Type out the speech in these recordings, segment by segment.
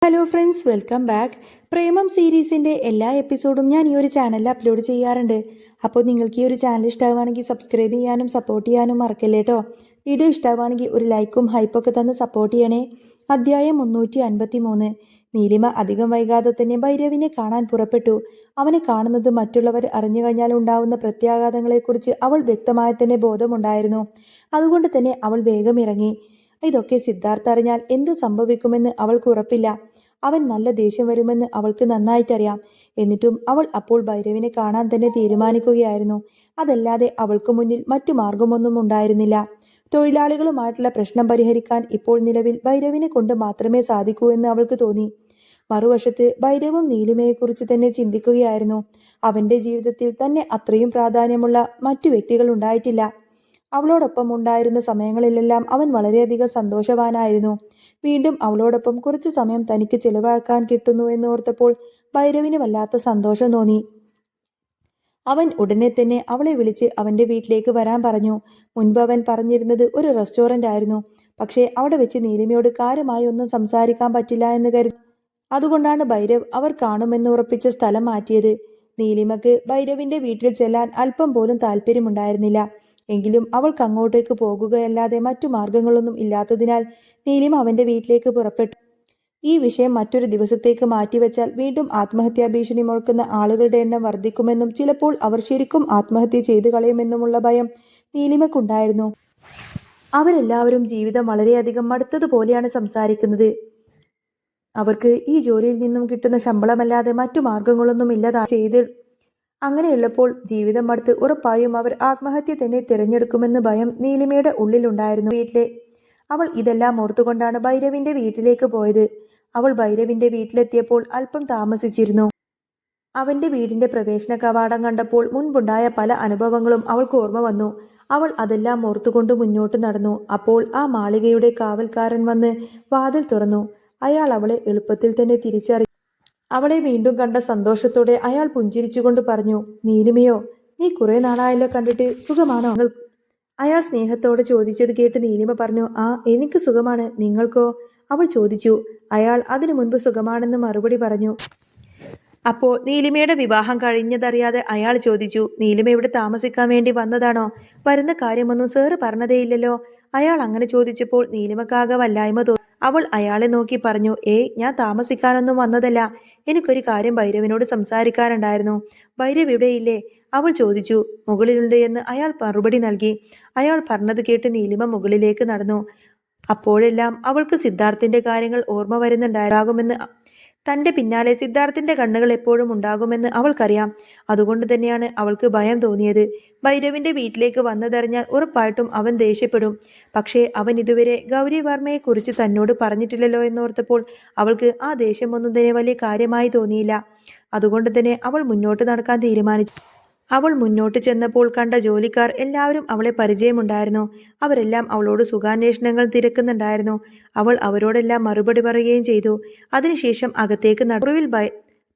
Hello friends, welcome back. Premam സീരീസിൻ്റെ എല്ലാ എപ്പിസോഡും ഞാൻ ഈ ഒരു ചാനലിൽ അപ്ലോഡ് ചെയ്യാറുണ്ട്. അപ്പോൾ നിങ്ങൾക്ക് ഈ ഒരു ചാനൽ ഇഷ്ടമാവുകയാണെങ്കിൽ സബ്സ്ക്രൈബ് ചെയ്യാനും സപ്പോർട്ട് ചെയ്യാനും മറക്കല്ലേ കേട്ടോ. വീഡിയോ ഇഷ്ടമാവുകയാണെങ്കിൽ ഒരു ലൈക്കും ഹൈപ്പൊക്കെ തന്ന് സപ്പോർട്ട് ചെയ്യണേ. അധ്യായം 353. നീലിമ അധികം വൈകാതെ തന്നെ ഭൈരവിനെ കാണാൻ പുറപ്പെട്ടു. അവനെ കാണുന്നത് മറ്റുള്ളവർ അറിഞ്ഞു കഴിഞ്ഞാൽ ഉണ്ടാവുന്ന പ്രത്യാഘാതങ്ങളെക്കുറിച്ച് അവൾ വ്യക്തമായി തന്നെ ബോധമുണ്ടായിരുന്നു. അതുകൊണ്ട് തന്നെ അവൾ വേഗം ഇറങ്ങി. ഇതൊക്കെ സിദ്ധാർത്ഥ അറിഞ്ഞാൽ എന്ത് സംഭവിക്കുമെന്ന് അവൾക്ക് ഉറപ്പില്ല. അവൻ നല്ല ദേഷ്യം വരുമെന്ന് അവൾക്ക് നന്നായിട്ടറിയാം. എന്നിട്ടും അവൾ അപ്പോൾ ഭൈരവിനെ കാണാൻ തന്നെ തീരുമാനിക്കുകയായിരുന്നു. അതല്ലാതെ അവൾക്ക് മുന്നിൽ മറ്റു മാർഗമൊന്നും ഉണ്ടായിരുന്നില്ല. തൊഴിലാളികളുമായിട്ടുള്ള പ്രശ്നം പരിഹരിക്കാൻ ഇപ്പോൾ നിലവിൽ ഭൈരവിനെ കൊണ്ട് മാത്രമേ സാധിക്കൂ എന്ന് അവൾക്ക് തോന്നി. മറുവശത്ത് ഭൈരവും നീലിമയെക്കുറിച്ച് തന്നെ ചിന്തിക്കുകയായിരുന്നു. അവന്റെ ജീവിതത്തിൽ തന്നെ അത്രയും പ്രാധാന്യമുള്ള മറ്റു വ്യക്തികൾ ഉണ്ടായിട്ടില്ല. അവളോടൊപ്പം ഉണ്ടായിരുന്ന സമയങ്ങളിലെല്ലാം അവൻ വളരെയധികം സന്തോഷവാനായിരുന്നു. വീണ്ടും അവളോടൊപ്പം കുറച്ചു സമയം തനിക്ക് ചെലവാക്കാൻ കിട്ടുന്നു എന്നോർത്തപ്പോൾ ഭൈരവിന് വല്ലാത്ത സന്തോഷം തോന്നി. അവൻ ഉടനെ തന്നെ അവളെ വിളിച്ച് അവന്റെ വീട്ടിലേക്ക് വരാൻ പറഞ്ഞു. മുൻപ് അവൻ പറഞ്ഞിരുന്നത് ഒരു റെസ്റ്റോറന്റ് ആയിരുന്നു. പക്ഷേ അവിടെ വെച്ച് നീലിമയോട് കാര്യമായി ഒന്നും സംസാരിക്കാൻ പറ്റില്ല എന്ന് കരുതി. അതുകൊണ്ടാണ് ഭൈരവ് അവർ കാണുമെന്ന് ഉറപ്പിച്ച സ്ഥലം മാറ്റിയത്. നീലിമക്ക് ഭൈരവിന്റെ വീട്ടിൽ ചെല്ലാൻ അല്പം പോലും താല്പര്യമുണ്ടായിരുന്നില്ല. എങ്കിലും അവൾക്ക് അങ്ങോട്ടേക്ക് പോകുകയല്ലാതെ മറ്റു മാർഗങ്ങളൊന്നും ഇല്ലാത്തതിനാൽ നീലിമ അവന്റെ വീട്ടിലേക്ക് പുറപ്പെട്ടു. ഈ വിഷയം മറ്റൊരു ദിവസത്തേക്ക് മാറ്റിവെച്ചാൽ വീണ്ടും ആത്മഹത്യാ ഭീഷണി മുഴക്കുന്ന ആളുകളുടെ എണ്ണം വർദ്ധിക്കുമെന്നും ചിലപ്പോൾ അവർ ശരിക്കും ആത്മഹത്യ ചെയ്തു കളയുമെന്നുമുള്ള ഭയം നീലിമക്കുണ്ടായിരുന്നു. അവരെല്ലാവരും ജീവിതം വളരെയധികം മടുത്തതുപോലെയാണ് സംസാരിക്കുന്നത്. അവർക്ക് ഈ ജോലിയിൽ നിന്നും കിട്ടുന്ന ശമ്പളമല്ലാതെ മറ്റു മാർഗങ്ങളൊന്നും ഇല്ലതാ ചെയ്ത്. അങ്ങനെയുള്ളപ്പോൾ ജീവിതം മടുത്ത് ഉറപ്പായും അവർ ആത്മഹത്യ തന്നെ തിരഞ്ഞെടുക്കുമെന്ന് ഭയം നീലിമയുടെ ഉള്ളിലുണ്ടായിരുന്നു. അവൾ ഇതെല്ലാം ഓർത്തുകൊണ്ടാണ് ഭൈരവിന്റെ വീട്ടിലേക്ക് പോയത്. അവൾ ഭൈരവിന്റെ വീട്ടിലെത്തിയപ്പോൾ അല്പം താമസിച്ചിരുന്നു. അവന്റെ വീടിന്റെ പ്രവേശന കവാടം കണ്ടപ്പോൾ മുൻപുണ്ടായ പല അനുഭവങ്ങളും അവൾക്ക് ഓർമ്മ വന്നു. അവൾ അതെല്ലാം ഓർത്തുകൊണ്ട് മുന്നോട്ട് നടന്നു. അപ്പോൾ ആ മാളികയുടെ കാവൽക്കാരൻ വന്ന് വാതിൽ തുറന്നു. അയാൾ അവളെ എളുപ്പത്തിൽ തന്നെ തിരിച്ചറിഞ്ഞു. അവളെ വീണ്ടും കണ്ട സന്തോഷത്തോടെ അയാൾ പുഞ്ചിരിച്ചുകൊണ്ട് പറഞ്ഞു, നീലിമയോ, നീ കുറെ നാളായല്ലോ കണ്ടിട്ട്, സുഖമാണോ? അയാൾ സ്നേഹത്തോടെ ചോദിച്ചത് കേട്ട് നീലിമ പറഞ്ഞു, ആ, എനിക്ക് സുഖമാണ്, നിങ്ങൾക്കോ? അവൾ ചോദിച്ചു. അയാൾ അതിനു മുൻപ് സുഖമാണെന്ന് മറുപടി പറഞ്ഞു. അപ്പോൾ നീലിമയുടെ വിവാഹം കഴിഞ്ഞതറിയാതെ അയാൾ ചോദിച്ചു, നീലിമ ഇവിടെ താമസിക്കാൻ വേണ്ടി വന്നതാണോ? വരുന്ന കാര്യമൊന്നും സാറ് പറഞ്ഞതേയില്ലല്ലോ. അയാൾ അങ്ങനെ ചോദിച്ചപ്പോൾ നീലിമക്കാകെ വല്ലായ്മ തോന്നി. അവൾ അയാളെ നോക്കി പറഞ്ഞു, ഞാൻ താമസിക്കാനൊന്നും വന്നതല്ല. എനിക്കൊരു കാര്യം ഭൈരവിനോട് സംസാരിക്കാനുണ്ടായിരുന്നു. ഭൈരവ് ഇവിടെയില്ലേ? അവൾ ചോദിച്ചു. മുകളിലുണ്ട് എന്ന് അയാൾ മറുപടി നൽകി. അയാൾ പറഞ്ഞത് കേട്ട് നീലിമ മുകളിലേക്ക് നടന്നു. അപ്പോഴെല്ലാം അവൾക്ക് സിദ്ധാർത്ഥിന്റെ കാര്യങ്ങൾ ഓർമ്മ വരുന്നുണ്ടാകുമെന്ന്, തന്റെ പിന്നാലെ സിദ്ധാർത്ഥിന്റെ കണ്ണുകൾ എപ്പോഴും ഉണ്ടാകുമെന്ന് അവൾക്കറിയാം. അതുകൊണ്ട് തന്നെയാണ് അവൾക്ക് ഭയം തോന്നിയത്. ഭൈരവിന്റെ വീട്ടിലേക്ക് വന്നതറിഞ്ഞാൽ ഉറപ്പായിട്ടും അവൻ ദേഷ്യപ്പെടും. പക്ഷേ അവൻ ഇതുവരെ ഗൗരി വർമ്മയെക്കുറിച്ച് തന്നോട് പറഞ്ഞിട്ടില്ലല്ലോ എന്നോർത്തപ്പോൾ അവൾക്ക് ആ ദേഷ്യമൊന്നും തന്നെ വലിയ കാര്യമായി തോന്നിയില്ല. അതുകൊണ്ട് തന്നെ അവൾ മുന്നോട്ട് നടക്കാൻ തീരുമാനിച്ചു. അവൾ മുന്നോട്ട് ചെന്നപ്പോൾ കണ്ട ജോലിക്കാർ എല്ലാവരും അവളെ പരിചയമുണ്ടായിരുന്നു. അവരെല്ലാം അവളോട് സുഖാന്വേഷണങ്ങൾ തിരക്കുന്നുണ്ടായിരുന്നു. അവൾ അവരോടെല്ലാം മറുപടി പറയുകയും ചെയ്തു. അതിനുശേഷം അകത്തേക്ക്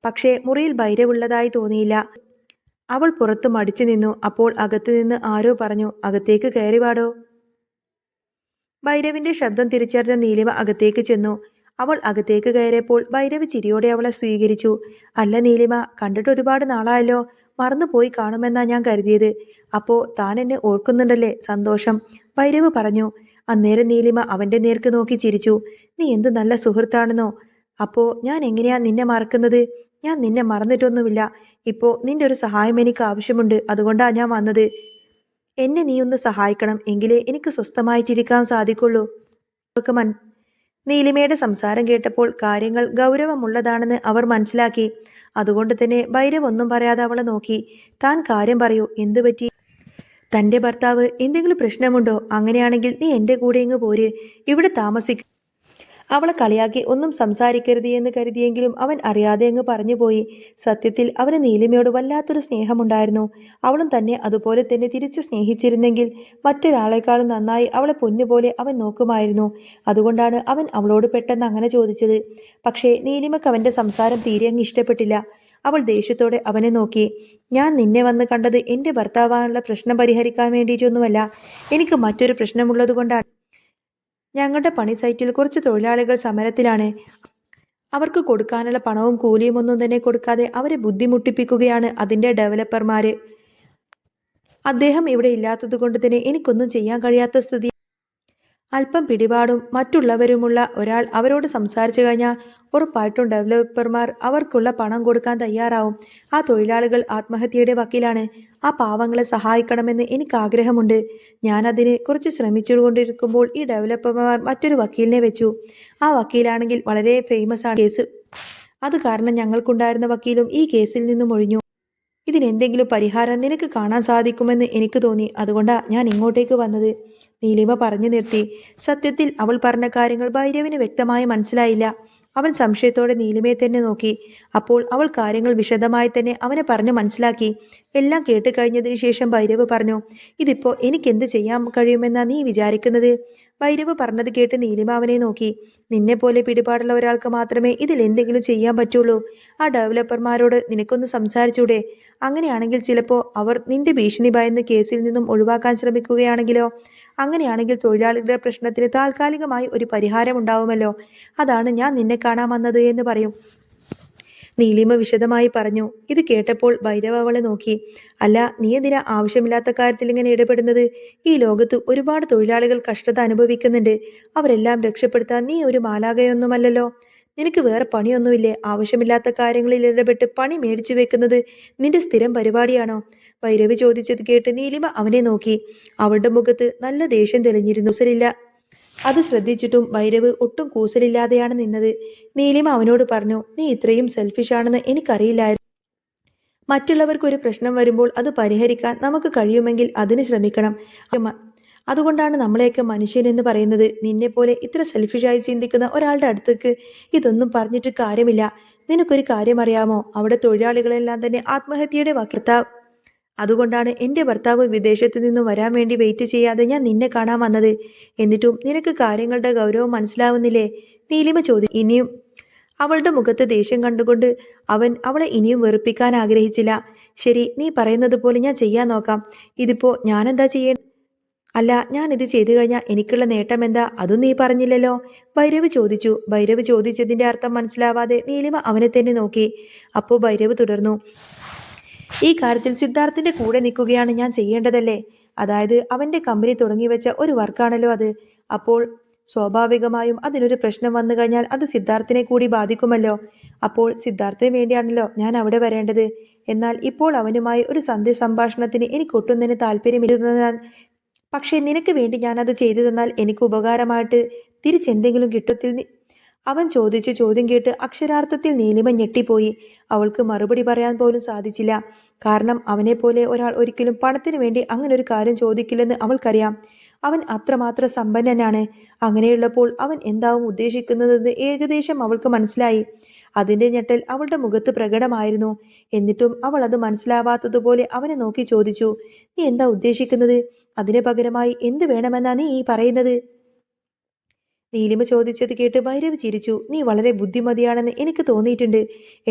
പക്ഷേ മുറിയിൽ ഭൈരവുള്ളതായി തോന്നിയില്ല. അവൾ പുറത്ത് മടിച്ചു നിന്നു. അപ്പോൾ അകത്തു നിന്ന് ആരോ പറഞ്ഞു, അകത്തേക്ക് കയറി വാടോ. ഭൈരവിന്റെ ശബ്ദം തിരിച്ചറിഞ്ഞ നീലിമ അകത്തേക്ക് ചെന്നു. അവൾ അകത്തേക്ക് കയറിയപ്പോൾ ഭൈരവ് ചിരിയോടെ അവളെ സ്വീകരിച്ചു. അല്ല നീലിമ, കണ്ടിട്ട് ഒരുപാട് നാളായല്ലോ. മറന്നുപോയി കാണുമെന്നാ ഞാൻ കരുതിയത്. അപ്പോ താൻ എന്നെ ഓർക്കുന്നുണ്ടല്ലേ? സന്തോഷം, ഭൈരവ് പറഞ്ഞു. അന്നേരം നീലിമ അവന്റെ നേർക്ക് നോക്കി ചിരിച്ചു. നീ എന്തു നല്ല സുഹൃത്താണെന്നോ. അപ്പോ ഞാൻ എങ്ങനെയാ നിന്നെ മറക്കുന്നത്? ഞാൻ നിന്നെ മറന്നിട്ടൊന്നുമില്ല. ഇപ്പോ നിന്റെ ഒരു സഹായം എനിക്ക് ആവശ്യമുണ്ട്. അതുകൊണ്ടാ ഞാൻ വന്നത്. എന്നെ നീ ഒന്ന് സഹായിക്കണം, എങ്കിലേ എനിക്ക് സ്വസ്ഥമായിട്ടിരിക്കാൻ സാധിക്കുള്ളൂ. നീലിമയുടെ സംസാരം കേട്ടപ്പോൾ കാര്യങ്ങൾ ഗൗരവമുള്ളതാണെന്ന് അവർ മനസ്സിലാക്കി. അതുകൊണ്ട് തന്നെ ഭൈരവ് ഒന്നും പറയാതെ അവളെ നോക്കി. താൻ കാര്യം പറയൂ, എന്തു പറ്റി? തന്റെ ഭർത്താവ് എന്തെങ്കിലും പ്രശ്നമുണ്ടോ? അങ്ങനെയാണെങ്കിൽ നീ എൻ്റെ കൂടെ ഇങ്ങ് പോര്, ഇവിടെ താമസിക്ക. അവളെ കളിയാക്കി ഒന്നും സംസാരിക്കരുത് എന്ന് കരുതിയെങ്കിലും അവൻ അറിയാതെ അങ്ങ് പറഞ്ഞുപോയി. സത്യത്തിൽ അവന് നീലിമയോട് വല്ലാത്തൊരു സ്നേഹമുണ്ടായിരുന്നു. അവളും തന്നെ അതുപോലെ തന്നെ തിരിച്ചു സ്നേഹിച്ചിരുന്നെങ്കിൽ മറ്റൊരാളെക്കാളും നന്നായി അവളെ പൊന്നുപോലെ അവൻ നോക്കുമായിരുന്നു. അതുകൊണ്ടാണ് അവൻ അവളോട് പെട്ടെന്ന് അങ്ങനെ ചോദിച്ചത്. പക്ഷേ നീലിമക്ക് അവന്റെ സംസാരം തീരെ അങ്ങ് ഇഷ്ടപ്പെട്ടില്ല. അവൾ ദേഷ്യത്തോടെ അവനെ നോക്കി. ഞാൻ നിന്നെ വന്ന് കണ്ടത് എൻ്റെ ഭർത്താവാനുള്ള പ്രശ്നം പരിഹരിക്കാൻ വേണ്ടിയിട്ടൊന്നുമല്ല. എനിക്ക് മറ്റൊരു പ്രശ്നമുള്ളത് കൊണ്ടാണ്. ഞങ്ങളുടെ പണി സൈറ്റിൽ കുറച്ച് തൊഴിലാളികൾ സമരത്തിലാണ്. അവർക്ക് കൊടുക്കാനുള്ള പണവും കൂലിയും ഒന്നും തന്നെ കൊടുക്കാതെ അവരെ ബുദ്ധിമുട്ടിപ്പിക്കുകയാണ് അതിൻ്റെ ഡെവലപ്പർമാര്. അദ്ദേഹം ഇവിടെ ഇല്ലാത്തത് കൊണ്ട് തന്നെ എനിക്കൊന്നും ചെയ്യാൻ കഴിയാത്ത സ്ഥിതി. അല്പം പിടിപാടും മറ്റുള്ളവരുമുള്ള ഒരാൾ അവരോട് സംസാരിച്ചു കഴിഞ്ഞാൽ ഉറപ്പായിട്ടും ഡെവലപ്പർമാർ അവർക്കുള്ള പണം കൊടുക്കാൻ തയ്യാറാവും. ആ തൊഴിലാളികൾ ആത്മഹത്യയുടെ വക്കീലാണ്. ആ പാവങ്ങളെ സഹായിക്കണമെന്ന് എനിക്ക് ആഗ്രഹമുണ്ട്. ഞാനതിന് കുറച്ച് ശ്രമിച്ചുകൊണ്ടിരിക്കുമ്പോൾ ഈ ഡെവലപ്പർമാർ മറ്റൊരു വക്കീലിനെ വെച്ചു. ആ വക്കീലാണെങ്കിൽ വളരെ ഫേമസ് ആണ്. കേസ് അത് കാരണം ഞങ്ങൾക്കുണ്ടായിരുന്ന വക്കീലും ഈ കേസിൽ നിന്നും ഒഴിഞ്ഞു. ഇതിനെന്തെങ്കിലും പരിഹാരം നിനക്ക് കാണാൻ സാധിക്കുമെന്ന് എനിക്ക് തോന്നി. അതുകൊണ്ടാ ഞാൻ ഇങ്ങോട്ടേക്ക് വന്നത്. നീലിമ പറഞ്ഞു നിർത്തി. സത്യത്തിൽ അവൾ പറഞ്ഞ കാര്യങ്ങൾ ഭൈരവിന് വ്യക്തമായി മനസ്സിലായില്ല. അവൻ സംശയത്തോടെ നീലിമയെ തന്നെ നോക്കി. അപ്പോൾ അവൾ കാര്യങ്ങൾ വിശദമായി തന്നെ അവനെ പറഞ്ഞു മനസ്സിലാക്കി. എല്ലാം കേട്ട് കഴിഞ്ഞതിന് ശേഷം ഭൈരവ് പറഞ്ഞു, ഇതിപ്പോ എനിക്കെന്ത് ചെയ്യാൻ കഴിയുമെന്നാ നീ വിചാരിക്കുന്നത്? ഭൈരവ് പറഞ്ഞത് കേട്ട് നീലിമ അവനെ നോക്കി. നിന്നെ പോലെ പിടിപാടുള്ള ഒരാൾക്ക് മാത്രമേ ഇതിൽ എന്തെങ്കിലും ചെയ്യാൻ പറ്റുള്ളൂ. ആ ഡെവലപ്പർമാരോട് നിനക്കൊന്ന് സംസാരിച്ചൂടെ? അങ്ങനെയാണെങ്കിൽ ചിലപ്പോൾ അവർ നിന്റെ ഭീഷണി ഭയന്ന് കേസിൽ നിന്നും ഒഴിവാക്കാൻ ശ്രമിക്കുകയാണെങ്കിലോ? അങ്ങനെയാണെങ്കിൽ തൊഴിലാളികളുടെ പ്രശ്നത്തിന് താൽക്കാലികമായി ഒരു പരിഹാരം ഉണ്ടാവുമല്ലോ. അതാണ് ഞാൻ നിന്നെ കാണാൻ വന്നത് എന്ന് പറയും. നീലിമ വിശദമായി പറഞ്ഞു. ഇത് കേട്ടപ്പോൾ ഭൈരവ അവളെ നോക്കി. അല്ല, നീ എന്തിനാ ആവശ്യമില്ലാത്ത കാര്യത്തിൽ ഇങ്ങനെ ഇടപെടുന്നത്? ഈ ലോകത്ത് ഒരുപാട് തൊഴിലാളികൾ കഷ്ടത അനുഭവിക്കുന്നുണ്ട്. അവരെല്ലാം രക്ഷപ്പെടുത്താൻ നീ ഒരു മാലാഖയൊന്നുമല്ലല്ലോ. നിനക്ക് വേറെ പണിയൊന്നുമില്ലേ? ആവശ്യമില്ലാത്ത കാര്യങ്ങളിൽ ഇടപെട്ട് പണി മേടിച്ചു വെക്കുന്നത് നിന്റെ സ്ഥിരം പരിപാടിയാണോ? ഭൈരവി ചോദിച്ചത് കേട്ട് നീലിമ അവനെ നോക്കി. അവളുടെ മുഖത്ത് നല്ല ദേഷ്യം തെളിഞ്ഞിരുന്നു. കൂസലില്ല. അത് ശ്രദ്ധിച്ചിട്ടും ഭൈരവ് ഒട്ടും കൂസലില്ലാതെയാണ് നിന്നത്. നീലിമ അവനോട് പറഞ്ഞു, നീ ഇത്രയും സെൽഫിഷ് ആണെന്ന് എനിക്കറിയില്ലായിരുന്നു. മറ്റുള്ളവർക്ക് ഒരു പ്രശ്നം വരുമ്പോൾ അത് പരിഹരിക്കാൻ നമുക്ക് കഴിയുമെങ്കിൽ അതിന് ശ്രമിക്കണം. അതുകൊണ്ടാണ് നമ്മളെയൊക്കെ മനുഷ്യൻ എന്ന് പറയുന്നത്. നിന്നെപ്പോലെ ഇത്ര സെൽഫിഷായി ചിന്തിക്കുന്ന ഒരാളുടെ അടുത്തേക്ക് ഇതൊന്നും പറഞ്ഞിട്ട് കാര്യമില്ല. നിനക്കൊരു കാര്യം അറിയാമോ? അവിടെ തൊഴിലാളികളെല്ലാം തന്നെ ആത്മഹത്യയുടെ വക്രത. അതുകൊണ്ടാണ് എൻ്റെ ഭർത്താവ് വിദേശത്ത് നിന്നും വരാൻ വേണ്ടി വെയിറ്റ് ചെയ്യാതെ ഞാൻ നിന്നെ കാണാൻ വന്നത്. എന്നിട്ടും നിനക്ക് കാര്യങ്ങളുടെ ഗൗരവം മനസ്സിലാവുന്നില്ലേ? നീലിമ ഇനിയും അവളുടെ മുഖത്ത് ദേഷ്യം കണ്ടുകൊണ്ട് അവൻ അവളെ ഇനിയും വെറുപ്പിക്കാൻ ആഗ്രഹിച്ചില്ല. ശരി, നീ പറയുന്നത് പോലെ ഞാൻ ചെയ്യാൻ നോക്കാം. ഇതിപ്പോ ഞാനെന്താ ചെയ്യേണ്ടത്? അല്ല, ഞാൻ ഇത് ചെയ്തു കഴിഞ്ഞാൽ എനിക്കുള്ള നേട്ടം എന്താ? അതും നീ പറഞ്ഞില്ലല്ലോ. ഭൈരവ് ചോദിച്ചു. ഭൈരവ് ചോദിച്ചതിന്റെ അർത്ഥം മനസ്സിലാവാതെ നീലിമ അവനെ തന്നെ നോക്കി. അപ്പോൾ ഭൈരവ് തുടർന്നു, ഈ കാര്യത്തിൽ സിദ്ധാർത്ഥിന്റെ കൂടെ നിൽക്കുകയാണ് ഞാൻ ചെയ്യേണ്ടതല്ലേ? അതായത് അവന്റെ കമ്പനി തുടങ്ങി വെച്ച ഒരു വർക്കാണല്ലോ അത്. അപ്പോൾ സ്വാഭാവികമായും അതിനൊരു പ്രശ്നം വന്നു കഴിഞ്ഞാൽ അത് സിദ്ധാർത്ഥിനെ കൂടി ബാധിക്കുമല്ലോ. അപ്പോൾ സിദ്ധാർത്ഥിന് വേണ്ടിയാണല്ലോ ഞാൻ അവിടെ വരേണ്ടത്. എന്നാൽ ഇപ്പോൾ അവനുമായി ഒരു സന്ധ്യ സംഭാഷണത്തിന് എനിക്കൊട്ടും തന്നെ താല്പര്യമില്ലെന്നാൽ, പക്ഷേ നിനക്ക് വേണ്ടി ഞാനത് ചെയ്തു തന്നാൽ എനിക്ക് ഉപകാരമായിട്ട് തിരിച്ചെന്തെങ്കിലും കിട്ടത്തിൽ? അവൻ ചോദിച്ച ചോദ്യം കേട്ട് അക്ഷരാർത്ഥത്തിൽ നീലിമ ഞെട്ടിപ്പോയി. അവൾക്ക് മറുപടി പറയാൻ പോലും സാധിച്ചില്ല. കാരണം അവനെപ്പോലെ ഒരാൾ ഒരിക്കലും പണത്തിനു വേണ്ടി അങ്ങനൊരു കാര്യം ചോദിക്കില്ലെന്ന് അവൾക്കറിയാം. അവൻ അത്രമാത്രം സമ്പന്നനാണ്. അങ്ങനെയുള്ളപ്പോൾ അവൻ എന്താവും ഉദ്ദേശിക്കുന്നതെന്ന് ഏകദേശം അവൾക്ക് മനസ്സിലായി. അതിന്റെ ഞെട്ടൽ അവളുടെ മുഖത്ത് പ്രകടമായിരുന്നു. എന്നിട്ടും അവൾ അത് മനസ്സിലാവാത്തതുപോലെ അവനെ നോക്കി ചോദിച്ചു, നീ എന്താ ഉദ്ദേശിക്കുന്നത്? അതിന് പകരമായി എന്ത് വേണമെന്നാ നീ ഈ പറയുന്നത്? നീലിമ ചോദിച്ചത് കേട്ട് ഭൈരവ് ചിരിച്ചു. നീ വളരെ ബുദ്ധിമതിയാണെന്ന് എനിക്ക് തോന്നിയിട്ടുണ്ട്.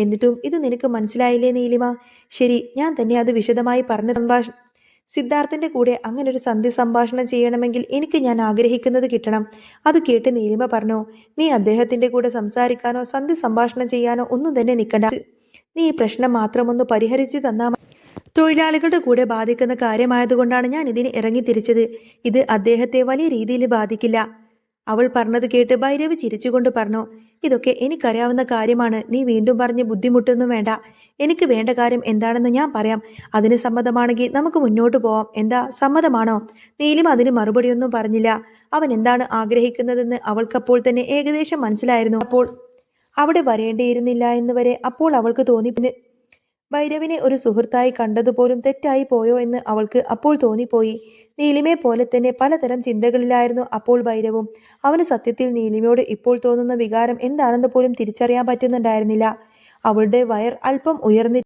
എന്നിട്ടും ഇത് നിനക്ക് മനസ്സിലായില്ലേ നീലിമ? ശരി, ഞാൻ തന്നെ അത് വിശദമായി പറഞ്ഞ സിദ്ധാർത്ഥന്റെ കൂടെ അങ്ങനെ ഒരു സന്ധി സംഭാഷണം ചെയ്യണമെങ്കിൽ എനിക്ക് ഞാൻ ആഗ്രഹിക്കുന്നത് കിട്ടണം. അത് കേട്ട് നീലിമ പറഞ്ഞു, നീ അദ്ദേഹത്തിന്റെ കൂടെ സംസാരിക്കാനോ സന്ധി സംഭാഷണം ചെയ്യാനോ ഒന്നും തന്നെ നിൽക്കണ്ട. നീ ഈ പ്രശ്നം മാത്രമൊന്ന് പരിഹരിച്ച് തന്നാ മതി. തൊഴിലാളികളുടെ കൂടെ ബാധിക്കുന്ന കാര്യമായതുകൊണ്ടാണ് ഞാൻ ഇതിന് ഇറങ്ങി തിരിച്ചത്. ഇത് അദ്ദേഹത്തെ വലിയ രീതിയിൽ ബാധിക്കില്ല. അവൾ പറഞ്ഞത് കേട്ട് ഭൈരവ് ചിരിച്ചുകൊണ്ട് പറഞ്ഞു, ഇതൊക്കെ എനിക്കറിയാവുന്ന കാര്യമാണ്. നീ വീണ്ടും പറഞ്ഞ് ബുദ്ധിമുട്ടൊന്നും വേണ്ട. എനിക്ക് വേണ്ട കാര്യം എന്താണെന്ന് ഞാൻ പറയാം. അതിന് സമ്മതമാണെങ്കിൽ നമുക്ക് മുന്നോട്ട് പോവാം. എന്താ, സമ്മതമാണോ? നീലിമ അതിന് മറുപടിയൊന്നും പറഞ്ഞില്ല. അവൻ എന്താണ് ആഗ്രഹിക്കുന്നതെന്ന് അവൾക്കപ്പോൾ തന്നെ ഏകദേശം മനസ്സിലായിരുന്നു. അപ്പോൾ അവിടെ വരേണ്ടിയിരുന്നില്ല എന്ന് വരെ അപ്പോൾ അവൾക്ക് തോന്നി. പിന്നെ ഭൈരവിനെ ഒരു സുഹൃത്തായി കണ്ടതുപോലും തെറ്റായി പോയോ എന്ന് അവൾക്ക് അപ്പോൾ തോന്നിപ്പോയി. നീലിമയെ പോലെ തന്നെ പലതരം ചിന്തകളിലായിരുന്നു അപ്പോൾ ഭൈരവും. അവന് സത്യത്തിൽ നീലിമയോട് ഇപ്പോൾ തോന്നുന്ന വികാരം എന്താണെന്ന് പോലും തിരിച്ചറിയാൻ പറ്റുന്നുണ്ടായിരുന്നില്ല. അവളുടെ വയർ അല്പം ഉയർന്നി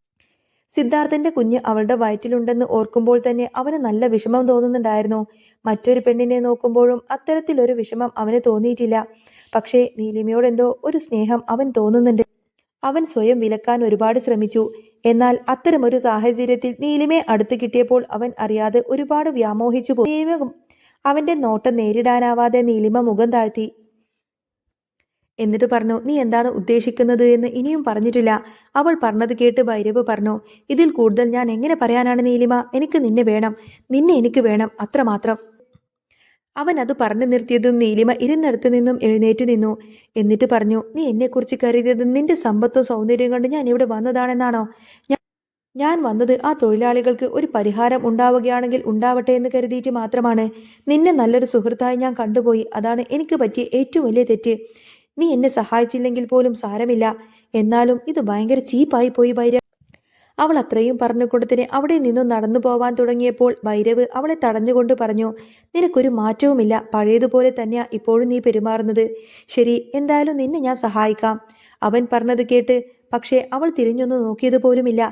സിദ്ധാർത്ഥന്റെ കുഞ്ഞ് അവളുടെ വയറ്റിലുണ്ടെന്ന് ഓർക്കുമ്പോൾ തന്നെ അവന് നല്ല വിഷമം തോന്നുന്നുണ്ടായിരുന്നു. മറ്റൊരു പെണ്ണിനെ നോക്കുമ്പോഴും അത്തരത്തിലൊരു വിഷമം അവന് തോന്നിയിട്ടില്ല. പക്ഷേ നീലിമയോടെന്തോ ഒരു സ്നേഹം അവൻ തോന്നുന്നുണ്ട്. അവൻ സ്വയം വിലക്കാൻ ഒരുപാട് ശ്രമിച്ചു. എന്നാൽ അത്തരമൊരു സാഹചര്യത്തിൽ നീലിമയെ അടുത്ത് കിട്ടിയപ്പോൾ അവൻ അറിയാതെ ഒരുപാട് വ്യാമോഹിച്ചു പോയി. അവന്റെ നോട്ടം നേരിടാനാവാതെ നീലിമ മുഖം താഴ്ത്തി. എന്നിട്ട് പറഞ്ഞു, നീ എന്താണ് ഉദ്ദേശിക്കുന്നത് എന്ന് ഇനിയും പറഞ്ഞിട്ടില്ല. അവൾ പറഞ്ഞത് കേട്ട് ഭൈരവ് പറഞ്ഞു, ഇതിൽ കൂടുതൽ ഞാൻ എങ്ങനെ പറയാനാണ് നീലിമ? എനിക്ക് നിന്നെ വേണം, നിന്നെ എനിക്ക് വേണം, അത്രമാത്രം. അവൻ അത് പറഞ്ഞു നിർത്തിയതും നീലിമ ഇരുന്നിടത്ത് നിന്നും എഴുന്നേറ്റു നിന്നു. എന്നിട്ട് പറഞ്ഞു, നീ എന്നെക്കുറിച്ച് കരുതിയത് നിന്റെ സമ്പത്തും സൗന്ദര്യം കൊണ്ട് ഞാൻ ഇവിടെ വന്നതാണെന്നാണോ? ഞാൻ വന്നത് ആ തൊഴിലാളികൾക്ക് ഒരു പരിഹാരം ഉണ്ടാവുകയാണെങ്കിൽ ഉണ്ടാവട്ടെ എന്ന് കരുതിയിട്ട് മാത്രമാണ്. നിന്നെ നല്ലൊരു സുഹൃത്തായി ഞാൻ കണ്ടുപോയി. അതാണ് എനിക്ക് പറ്റിയ ഏറ്റവും വലിയ തെറ്റ്. നീ എന്നെ സഹായിച്ചില്ലെങ്കിൽ പോലും സാരമില്ല. എന്നാലും ഇത് ഭയങ്കര ചീപ്പായി പോയി ഭൈരവ്. അവൾ അത്രയും പറഞ്ഞുകൊടുത്തിന് അവിടെ നിന്നും നടന്നു പോവാൻ തുടങ്ങിയപ്പോൾ ഭൈരവ് അവളെ തടഞ്ഞുകൊണ്ട് പറഞ്ഞു, നിനക്കൊരു മാറ്റവുമില്ല, പഴയതുപോലെ തന്നെയാ ഇപ്പോഴും നീ പെരുമാറുന്നത്. ശരി, എന്തായാലും നിന്നെ ഞാൻ സഹായിക്കാം. അവൻ പറഞ്ഞത് കേട്ട് പക്ഷേ അവൾ തിരിഞ്ഞൊന്നു നോക്കിയത് പോലുമില്ല.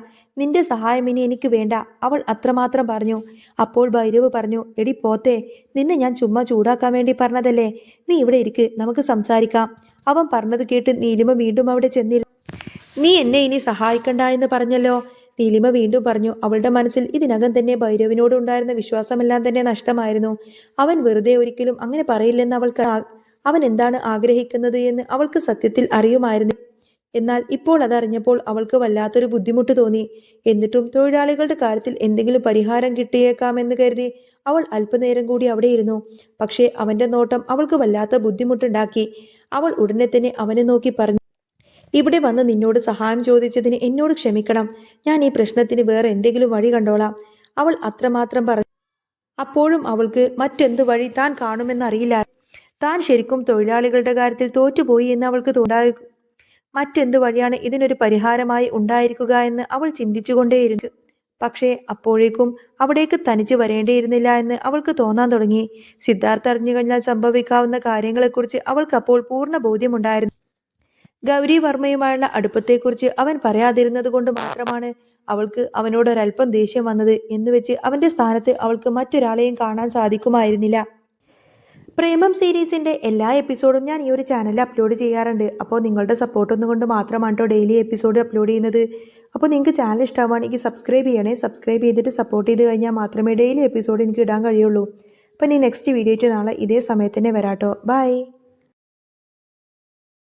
നിന്റെ സഹായം ഇനി എനിക്ക് വേണ്ട, അവൾ അത്രമാത്രം പറഞ്ഞു. അപ്പോൾ ഭൈരവ് പറഞ്ഞു, എടി പോത്തെ, നിന്നെ ഞാൻ ചുമ്മാ ചൂടാക്കാൻ വേണ്ടി പറഞ്ഞതല്ലേ. നീ ഇവിടെ ഇരിക്ക്, നമുക്ക് സംസാരിക്കാം. അവൻ പറഞ്ഞത് കേട്ട് നീലിമ വീണ്ടും അവിടെ ചെന്നിരുന്നു. നീ എന്നെ ഇനി സഹായിക്കണ്ട എന്ന് പറഞ്ഞല്ലോ. നീലിമ വീണ്ടും പറഞ്ഞു. അവളുടെ മനസ്സിൽ ഇതിനകം തന്നെ ഭൈരവിനോട് ഉണ്ടായിരുന്ന വിശ്വാസമെല്ലാം തന്നെ നഷ്ടമായിരുന്നു. അവൻ വെറുതെ ഒരിക്കലും അങ്ങനെ പറയില്ലെന്ന് അവൻ എന്താണ് ആഗ്രഹിക്കുന്നത് എന്ന് അവൾക്ക് സത്യത്തിൽ അറിയുമായിരുന്നു. എന്നാൽ ഇപ്പോൾ അതറിഞ്ഞപ്പോൾ അവൾക്ക് വല്ലാത്തൊരു ബുദ്ധിമുട്ട് തോന്നി. എന്നിട്ടും തൊഴിലാളികളുടെ കാര്യത്തിൽ എന്തെങ്കിലും പരിഹാരം കിട്ടിയേക്കാമെന്ന് കരുതി അവൾ അല്പനേരം കൂടി അവിടെ ഇരുന്നു. പക്ഷേ അവന്റെ നോട്ടം അവൾക്ക് വല്ലാത്ത ബുദ്ധിമുട്ടുണ്ടാക്കി. അവൾ ഉടനെ തന്നെ അവനെ നോക്കി പറഞ്ഞു, ഇവിടെ വന്ന് നിന്നോട് സഹായം ചോദിച്ചതിന് എന്നോട് ക്ഷമിക്കണം. ഞാൻ ഈ പ്രശ്നത്തിന് വേറെ എന്തെങ്കിലും വഴി കണ്ടോളാം. അവൾ അത്രമാത്രം പറഞ്ഞു. അപ്പോഴും അവൾക്ക് മറ്റെന്ത് വഴി താൻ കാണുമെന്നറിയില്ല. താൻ ശരിക്കും തൊഴിലാളികളുടെ കാര്യത്തിൽ തോറ്റുപോയി എന്ന് അവൾക്ക് തോന്നായി. മറ്റെന്ത് വഴിയാണ് ഇതിനൊരു പരിഹാരമായി ഉണ്ടായിരിക്കുക എന്ന് അവൾ ചിന്തിച്ചുകൊണ്ടേയിരുന്നു. പക്ഷേ അപ്പോഴേക്കും അവിടേക്ക് തനിച്ച് വരേണ്ടിയിരുന്നില്ല എന്ന് അവൾക്ക് തോന്നാൻ തുടങ്ങി. സിദ്ധാർത്ഥ് അറിഞ്ഞു കഴിഞ്ഞാൽ സംഭവിക്കാവുന്ന കാര്യങ്ങളെക്കുറിച്ച് അവൾക്ക് അപ്പോൾ പൂർണ്ണ ബോധ്യമുണ്ടായിരുന്നു. ഗൗരി വർമ്മയുമായുള്ള അടുപ്പത്തെക്കുറിച്ച് അവൻ പറയാതിരുന്നത് കൊണ്ട് മാത്രമാണ് അവൾക്ക് അവനോടൊരൽപ്പം ദേഷ്യം വന്നത് എന്നുവെച്ച് അവന്റെ സ്ഥാനത്ത് അവൾക്ക് മറ്റൊരാളെയും കാണാൻ സാധിക്കുമായിരുന്നില്ല. പ്രേമം സീരീസിന്റെ എല്ലാ എപ്പിസോഡും ഞാൻ ഈ ഒരു ചാനലിൽ അപ്ലോഡ് ചെയ്യാറുണ്ട്. അപ്പോൾ നിങ്ങളുടെ സപ്പോർട്ട് ഒന്നുകൊണ്ട് മാത്രമാണ് കേട്ടോ ഡെയിലി എപ്പിസോഡ് അപ്ലോഡ് ചെയ്യുന്നത്. അപ്പോൾ നിങ്ങൾക്ക് ചാനൽ ഇഷ്ടമാണെങ്കിൽ സബ്സ്ക്രൈബ് ചെയ്യണേ. സബ്സ്ക്രൈബ് ചെയ്തിട്ട് സപ്പോർട്ട് ചെയ്ത് കഴിഞ്ഞാൽ മാത്രമേ ഡെയിലി എപ്പിസോഡ് എനിക്ക് ഇടാൻ കഴിയുള്ളൂ. അപ്പോൾ ഇനി നെക്സ്റ്റ് വീഡിയോ നാളെ ഇതേ സമയത്ത് തന്നെ വരാട്ടോ. ബൈ.